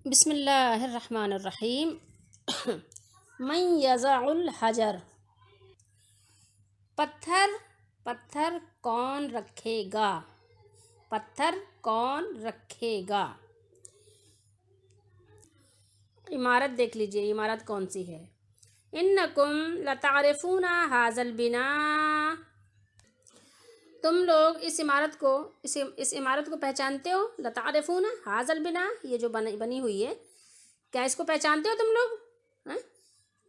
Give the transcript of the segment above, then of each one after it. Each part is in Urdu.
بسم اللہ الرحمن الرحیم من یضع الحجر، پتھر کون رکھے گا، پتھر کون رکھے گا۔ عمارت دیکھ لیجئے، عمارت کون سی ہے۔ انکم لتعرفون ھذا البناء، تم لوگ اس عمارت کو پہچانتے ہو۔ لتعرفون ھذا البناء، یہ جو بنی ہوئی ہے، کیا اس کو پہچانتے ہو تم لوگ؟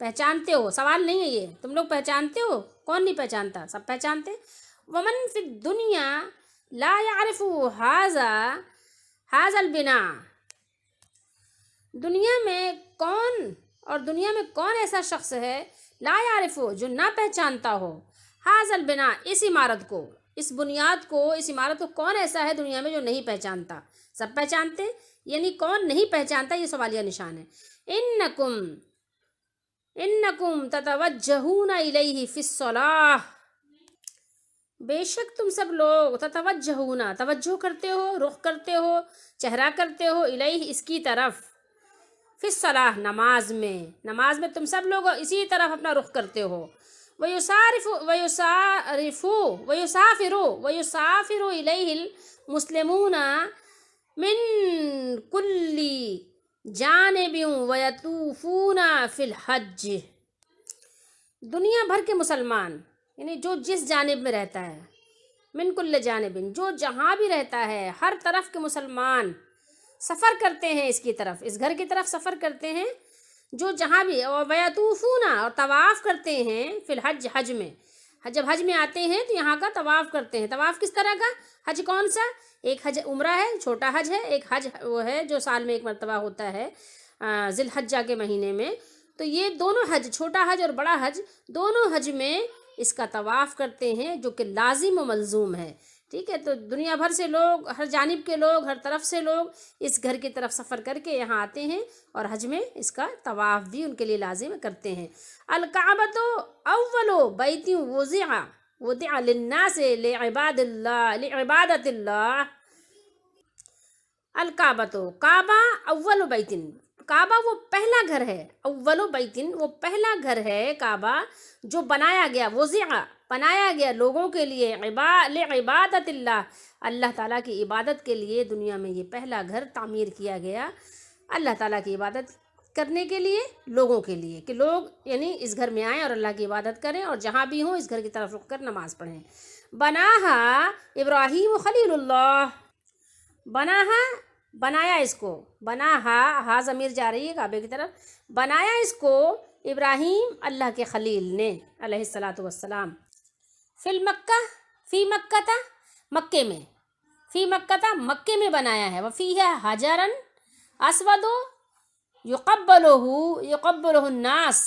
پہچانتے ہو، سوال نہیں ہے یہ، تم لوگ پہچانتے ہو؟ کون نہیں پہچانتا، سب پہچانتے۔ ومن فی الدنیا لا يعرف ھذا البناء، دنیا میں کون ایسا شخص ہے لا يعرف، جو نہ پہچانتا ہو ھذا البناء، اس عمارت کو، اس بنیاد کو، اس عمارت کو کون ایسا ہے دنیا میں جو نہیں پہچانتا۔ سب پہچانتے، یعنی کون نہیں پہچانتا، یہ سوالیہ نشان ہے۔ انکم تتوجہون الیہ فی الصلاۃ، بے شک تم سب لوگ تتوجہون، توجہ کرتے ہو، رخ کرتے ہو، چہرہ کرتے ہو، الیہ اس کی طرف، فی الصلاۃ نماز میں تم سب لوگ اسی طرف اپنا رخ کرتے ہو۔ ویسافر الیہ المسلمون من کل جانب ویطوفون فی الحج، دنیا بھر کے مسلمان، یعنی جو جس جانب میں رہتا ہے، من کل جانب، جو جہاں بھی رہتا ہے، ہر طرف کے مسلمان سفر کرتے ہیں اس کی طرف، اس گھر کی طرف سفر کرتے ہیں، جو جہاں بھی، ویطوفون، اور طواف کرتے ہیں، فی الحج، حج میں، جب حج میں آتے ہیں تو یہاں کا طواف کرتے ہیں۔ طواف کس طرح کا؟ حج کون سا؟ ایک حج عمرہ ہے، چھوٹا حج ہے، ایک حج وہ ہے جو سال میں ایک مرتبہ ہوتا ہے ذی الحجہ کے مہینے میں۔ تو یہ دونوں حج، چھوٹا حج اور بڑا حج، دونوں حج میں اس کا طواف کرتے ہیں، جو کہ لازم و ملزوم ہے۔ ٹھیک ہے، تو دنیا بھر سے لوگ، ہر جانب کے لوگ، ہر طرف سے لوگ اس گھر کی طرف سفر کر کے یہاں آتے ہیں، اور حج میں اس کا طواف بھی ان کے لیے لازم کرتے ہیں۔ الکعبۃ اول بیت وضع للناس لعبادۃ اللہ، الکعبۃ، کعبہ، اول بیت، کعبہ وہ پہلا گھر ہے، اول بیت وہ پہلا گھر ہے کعبہ، جو بنایا گیا، وضع بنایا گیا لوگوں کے لیے، لعبادۃ اللہ، اللہ تعالیٰ کی عبادت کے لیے دنیا میں یہ پہلا گھر تعمیر کیا گیا، اللہ تعالیٰ کی عبادت کرنے کے لیے، لوگوں کے لیے، کہ لوگ یعنی اس گھر میں آئیں اور اللہ کی عبادت کریں، اور جہاں بھی ہوں اس گھر کی طرف رخ کر نماز پڑھیں۔ بناہا ابراہیم خلیل اللہ، بنایا اس کو، ہا ضمیر جا رہی ہے کعبے کی طرف، بنایا اس کو ابراہیم اللہ کے خلیل نے علیہ الصلاۃ والسلام، فی مکہ، مکے میں، فی مکے میں بنایا ہے، وفیہ حجرا اسود یقبلہ الناس،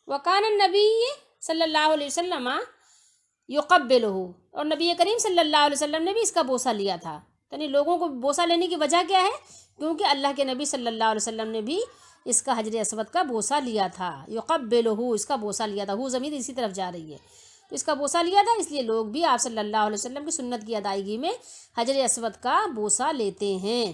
وکان النبی صلی اللہ علیہ وسلم یقبلہ، اور نبی کریم صلی اللہ علیہ وسلم نے بھی اس کا بوسہ لیا تھا۔ یعنی لوگوں کو بوسہ لینے کی وجہ کیا ہے؟ کیونکہ اللہ کے نبی صلی اللہ علیہ وسلم نے بھی اس کا حجر اسود کا بوسہ لیا تھا، یقبلہ، اس کا بوسہ لیا تھا، ہو ضمیر اسی طرف جا رہی ہے، تو اس کا بوسہ لیا تھا، اس لیے لوگ بھی آپ صلی اللہ علیہ وسلم کی سنت کی ادائیگی میں حجر اسود کا بوسہ لیتے ہیں۔